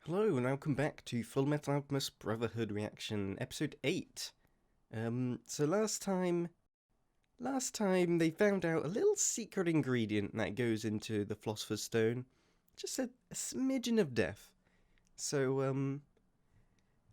Hello and welcome back to Fullmetal Alchemist Brotherhood reaction, episode 8. So last time they found out a little secret ingredient that goes into the Philosopher's Stone. Just a smidgen of death. So,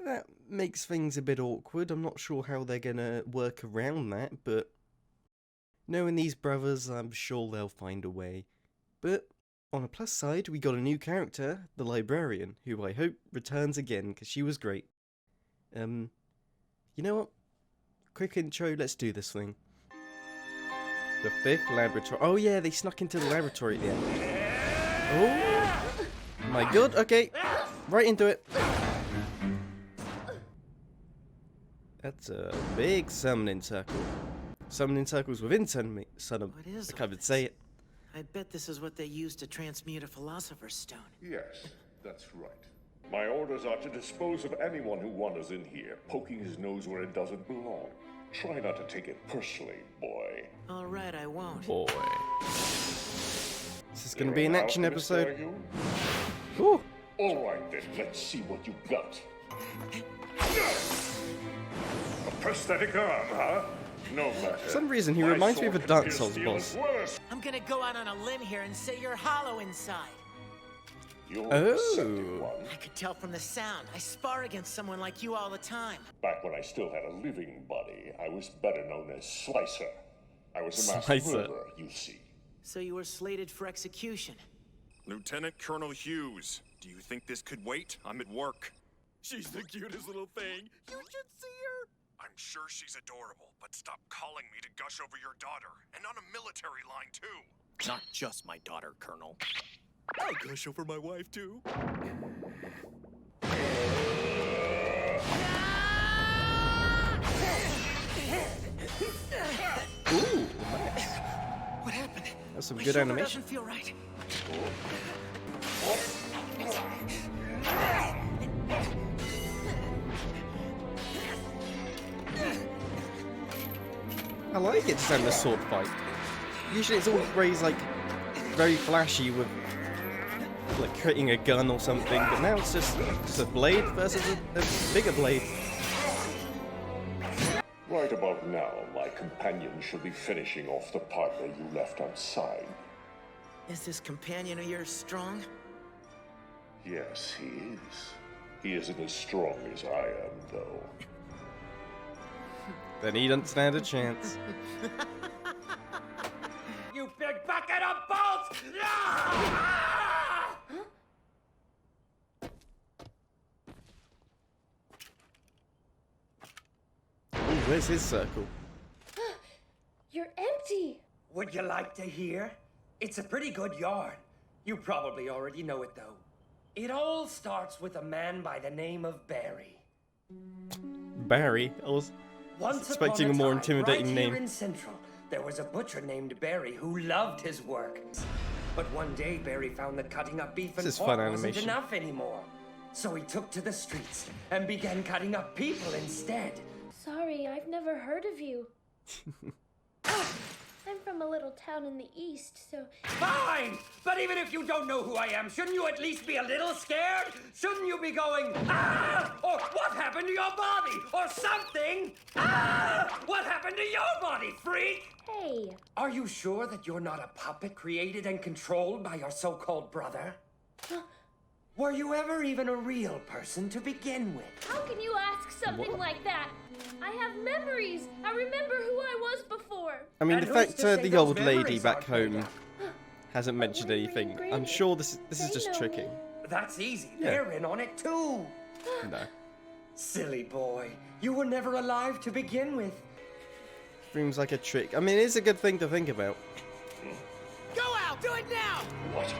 that makes things a bit awkward. I'm not sure how they're gonna work around that, but knowing these brothers, I'm sure they'll find a way. But on a plus side, we got a new character, the librarian, who I hope returns again, because she was great. You know what? Quick intro, let's do this thing. The 5th laboratory. Oh yeah, they snuck into the laboratory at the end. Oh my god, okay. Right into it. That's a big summoning circle. Summoning circles within summoning. I can't even say it. I bet this is what they use to transmute a Philosopher's Stone. Yes, that's right. My orders are to dispose of anyone who wanders in here, poking his nose where it doesn't belong. Try not to take it personally, boy. All right, I won't. Boy. This is going to be an action episode. Ooh. All right then, let's see what you got. A prosthetic arm, huh? No matter. For some reason, he reminds me of a Dark Souls boss. I'm gonna go out on a limb here and say you're hollow inside. You're Oh. a deceptive one. I could tell from the sound. I spar against someone like you all the time. Back when I still had a living body, I was better known as Slicer. I was a master Slicer. murderer, you see. So you were slated for execution. Lieutenant Colonel Hughes, do you think this could wait? I'm at work. She's the cutest little thing. You should see her. I'm sure she's adorable, but stop calling me to gush over your daughter. And on a military line, too. Not just my daughter, Colonel. I'll gush over my wife, too. Ooh, nice. What happened? That's some My good shoulder animation. doesn't feel right. I like it just having a sword fight. Usually it's always like very flashy with like creating a gun or something, but now it's just a blade versus a bigger blade. Right about now, my companion should be finishing off the partner you left outside. Is this companion of yours strong? Yes, he is. He isn't as strong as I am, though. Then he doesn't stand a chance. You big bucket of bolts! Ah! Ooh, where's his circle? You're empty. Would you like to hear? It's a pretty good yarn. You probably already know it, though. It all starts with a man by the name of Barry. Barry? I was Once expecting upon a more time, intimidating right name. Here in Central, there was a butcher named Barry who loved his work. But one day, Barry found that cutting up beef and This is pork fun wasn't animation. enough anymore. So he took to the streets and began cutting up people instead. Sorry, I've never heard of you. I'm from a little town in the east, so... Fine! But even if you don't know who I am, shouldn't you at least be a little scared? Shouldn't you be going, ah! Or what happened to your body? Or something? Ah! What happened to your body, freak? Hey, Are you sure that you're not a puppet created and controlled by your so-called brother? Were you ever even a real person to begin with? how can you ask something like that? I have memories. I remember who I was before. I mean, And the who's fact to say the those old lady memories back aren't made home up? hasn't mentioned where were you anything. I'm graded? sure this is They just know tricking. me. That's easy. Yeah. They're in on it too. No. Silly boy. You were never alive to begin with. Seems like a trick. I mean, it's a good thing to think about. Go out! Do it now! What?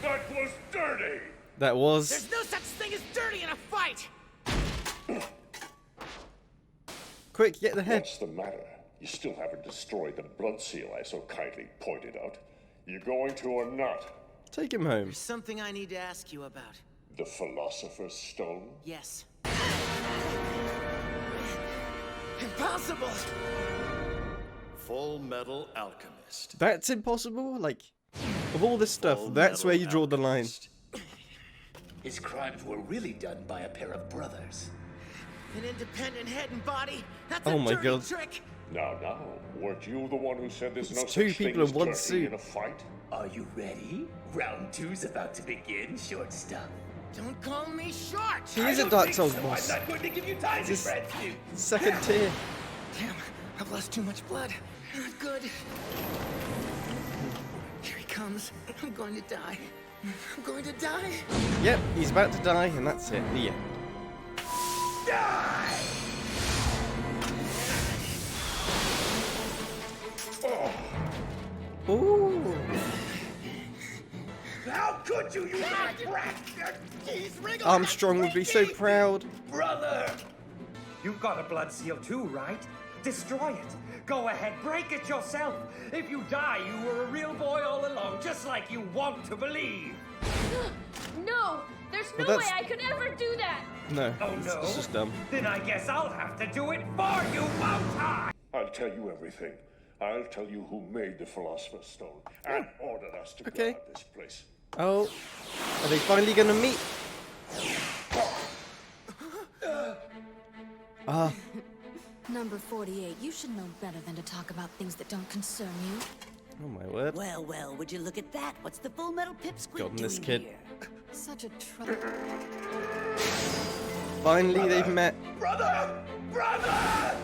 That was dirty! That was... There's no such thing as dirty in a fight! Quick, get the head. What's the matter? You still haven't destroyed the blood seal I so kindly pointed out. You going to or not? Take him home. There's something I need to ask you about. The Philosopher's Stone? Yes. Impossible! Fullmetal Alchemist. That's impossible? Like, Of all this stuff, that's where you draw the line. His crimes were really done by a pair of brothers. An independent head and body? That's Oh a my dirty God. trick! Now, weren't you the one who said there's no It's two such thing people as in one turkey suit. in a fight? Are you ready? Round two's about to begin, short stuff. Don't call me short! He is I a don't Dark think Souls so. boss. I'm not going to give you time to This- transmute. Second tier. Damn, I've lost too much blood. Not good. Here he comes. I'm going to die. I'm going to die. Yep, he's about to die, and that's it. The end. Die! Ooh. How could you, you little brat? Armstrong would be so proud. Brother! You've got a blood seal too, right? Destroy it. Go ahead, break it yourself. If you die, you were a real boy all along, just like you want to believe. No! There's no Well, way that's- I could ever do that! No, Oh no? it's just dumb. Then I guess I'll have to do it for you, won't I? I'll tell you everything. I'll tell you who made the Philosopher's Stone and ordered us to Okay. guard this place. Oh, are they finally gonna meet? Ah, Number 48, you should know better than to talk about things that don't concern you. oh my word. Well, well, would you look at that? What's the full metal pipsqueak God, doing this kid. here? Such a trouble. Finally they've met. Brother! Brother!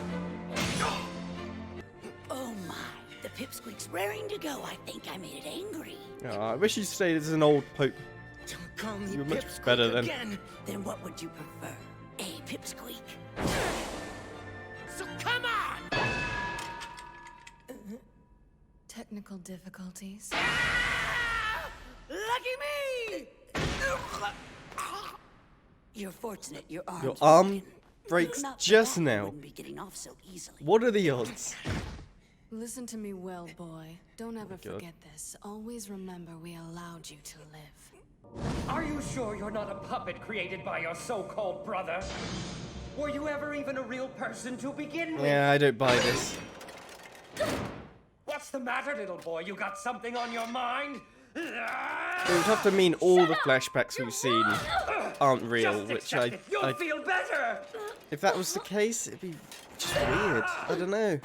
Oh my, the pipsqueak's raring to go. I think I made it angry. Oh, I wish you stayed as an old pope. Don't call me You were much Pipsqueak better then. again. Then what would you prefer? A pipsqueak? So come on! Technical difficulties. Lucky me! You're fortunate your arm's Your arm broken. breaks Not for just that, you now. wouldn't be getting off so easily. What are the odds? Listen to me well, boy. Don't ever God. forget this. Always remember we allowed you to live. Are you sure you're not a puppet created by your so-called brother? Were you ever even a real person to begin with? Yeah, I don't buy this. What's the matter, little boy? You got something on your mind? It would have to mean all the flashbacks we've seen aren't real, Just which accept it. You'll I feel better. if that was the case, it'd be just weird. I don't know.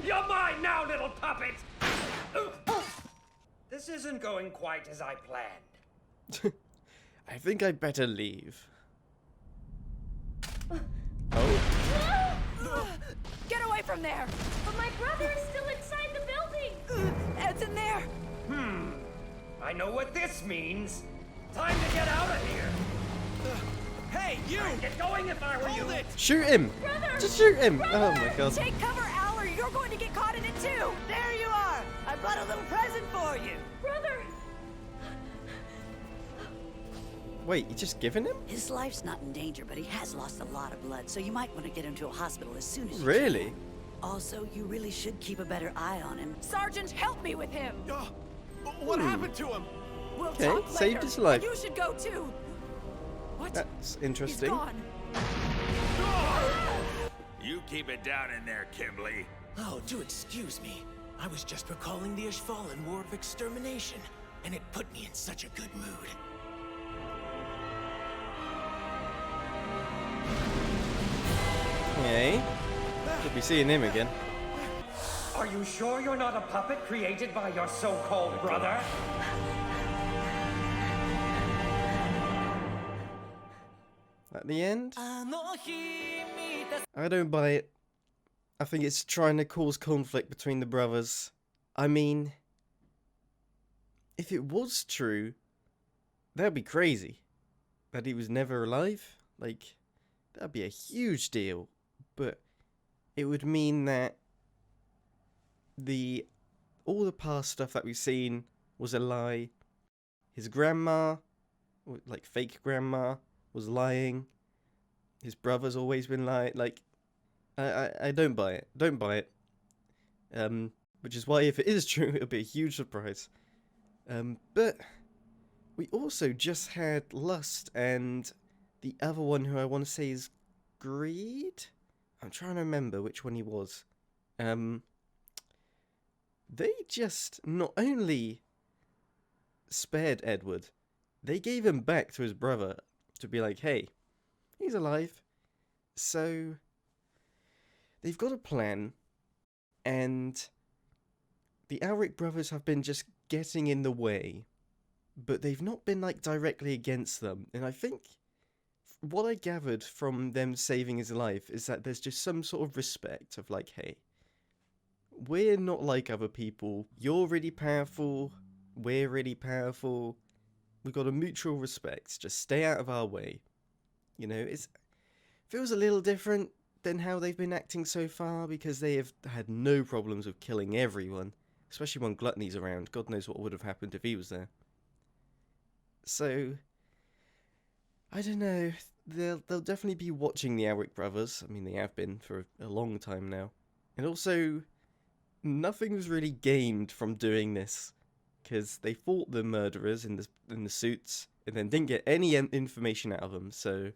You're mine now, little puppet. This isn't going quite as I planned. I think I better leave. Oh, Get away from there! But my brother is still inside the building! Ed's in there! I know what this means. Time to get out of here. Hey, you! I'd get going if I were you. shoot him! Brother! Just shoot him! Oh my god. Take cover, Al, or you're going to get caught in it too. There you are. I brought a little present for you. Brother! Wait, you just giving him? His life's not in danger, but he has lost a lot of blood, so you might want to get him to a hospital as soon as you Really? can. Also, you really should keep a better eye on him. Sergeant, help me with him! What happened to him? We'll Okay, talk saved later. his life. You should go too. What? That's He's interesting. gone. You keep it down in there, Kimberly. Oh, do excuse me. I was just recalling the Ishvalan War of Extermination, and it put me in such a good mood. Okay. We'll be seeing him again. Are you sure you're not a puppet created by your so-called brother? At the end? I don't buy it. I think it's trying to cause conflict between the brothers. I mean, if it was true, that'd be crazy. That he was never alive? Like, that'd be a huge deal. But it would mean that all the past stuff that we've seen was a lie. His grandma, like fake grandma, was lying. His brother's always been lying. Like, I don't buy it. Don't buy it. Which is why if it is true, it'll be a huge surprise. But we also just had Lust and the other one who I want to say is Greed? I'm trying to remember which one he was. they just not only spared Edward, they gave him back to his brother to be like, hey, he's alive. So they've got a plan, and the Alric brothers have been just getting in the way, but they've not been like directly against them. And I think what I gathered from them saving his life is that there's just some sort of respect of like, hey, we're not like other people. You're really powerful. We're really powerful. We've got a mutual respect. Just stay out of our way. You know, it feels a little different than how they've been acting so far, because they have had no problems with killing everyone, especially when Gluttony's around. God knows what would have happened if he was there. So, I don't know. They'll definitely be watching the Alric brothers. I mean, they have been for a long time now. And also, nothing was really gained from doing this, because they fought the murderers in the suits and then didn't get any information out of them. So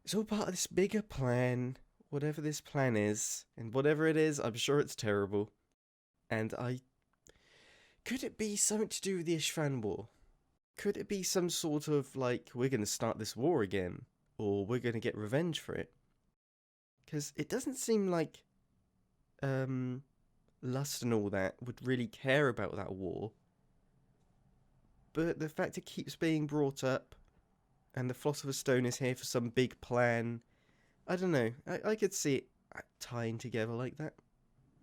it's all part of this bigger plan, whatever this plan is, and whatever it is, I'm sure it's terrible. And could it be something to do with the Ishvan War? Could it be some sort of like, we're going to start this war again, or we're going to get revenge for it? Because it doesn't seem like Lust and all that would really care about that war. But the fact it keeps being brought up, and the Philosopher's Stone is here for some big plan, I don't know, I could see it tying together like that.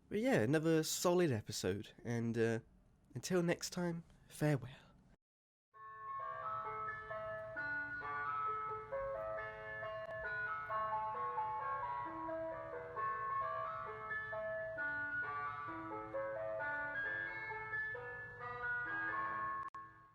But yeah, another solid episode, and until next time, farewell.